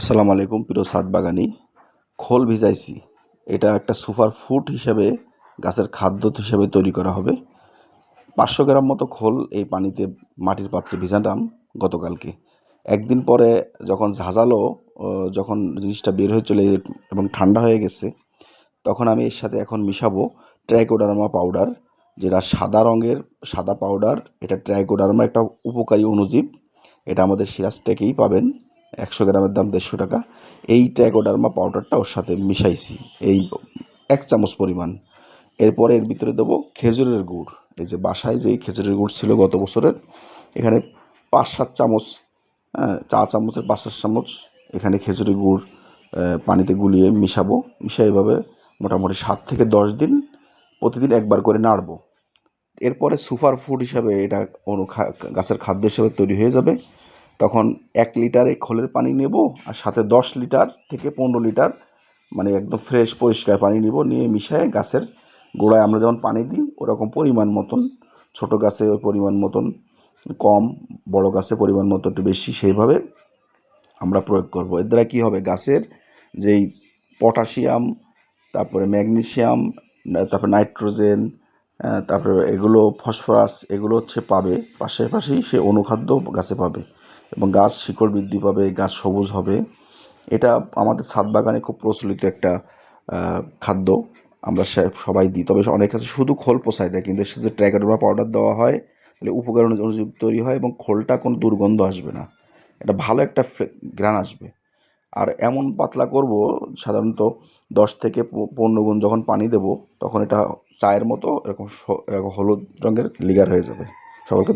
আসসালামু আলাইকুম প্রিয় ছাদ বাগানি। খোল ভিজাইছি, এটা একটা সুপার ফুড হিসেবে গাছের খাদ্য হিসেবে তৈরি করা হবে। 500 গ্রাম মতো খোল এই পানিতে মাটির পাত্রে ভিজালাম গতকালকে। একদিন পরে যখন ঝাঁঝালো, যখন জিনিসটা বের হয়ে চলে এবং ঠান্ডা হয়ে গেছে, তখন আমি এর সাথে এখন মিশাবো ট্রাইকোডার্মা পাউডার, যেটা সাদা রঙের সাদা পাউডার। এটা ট্রাইকোডার্মা একটা উপকারী অণুজীব। এটা আমাদের সিরাজটেকেই পাবেন। 100 গ্রামের দাম 150 টাকা। এই ট্রাইকোডার্মা পাউডারটা ওর সাথে মিশাইছি, এই 1 চামচ পরিমাণ। এরপরে এর ভিতরে দেবো খেজুরের গুড়। এই যে বাসায় যেই খেজুরের গুড় ছিল গত বছরের, এখানে 5-7 চামচ, চা চামচের 5-7 চামচ এখানে খেজুরের গুড় পানিতে গুলিয়ে মিশাবো। মিশিয়ে এভাবে মোটামুটি 7 থেকে 10 দিন প্রতিদিন একবার করে নাড়বো। এরপরে সুপার ফুড হিসাবে এটা গাছের খাদ্য হিসেবে তৈরি হয়ে যাবে। তখন 1 লিটার এই খোলের পানি নেব, আর সাথে 10 লিটার থেকে 15 লিটার মানে একদম ফ্রেশ পরিষ্কার পানি নিব, নিয়ে মিশিয়ে গাছের গোড়ায় আমরা যেমন পানি দিই ওরকম পরিমাণ মতন, ছোটো গাছে ওই পরিমাণ মতন কম, বড় গাছে পরিমাণ মতো একটু বেশি, সেইভাবে আমরা প্রয়োগ করব। এর দ্বারা কী হবে, গাছের যেই পটাশিয়াম, তারপরে ম্যাগনেসিয়াম, তারপরে নাইট্রোজেন, তারপরে এগুলো ফসফরাস, এগুলো পাবে, পাশাপাশি সে অনুখাদ্য গাছে পাবে এবং গাছ শিকড় বৃদ্ধি পাবে, গাছ সবুজ হবে। এটা আমাদের ছাদ বাগানে খুব প্রচলিত একটা খাদ্য, আমরা সবাই দিই। তবে অনেক কাছে শুধু খোল পচায় দেয়, কিন্তু এর সাথে ট্রাইকোডার্মা পাউডার দেওয়া হয়, তাহলে উপকারী অণুজীব তৈরি হয় এবং খোলটা কোনো দুর্গন্ধ আসবে না, এটা ভালো একটা ঘ্রাণ আসবে। আর এমন পাতলা করব, সাধারণত 10 থেকে 15 গুণ যখন পানি দেব তখন এটা চায়ের মতো এরকম এরকম হলুদ রঙের লিগার হয়ে যাবে। সকলকে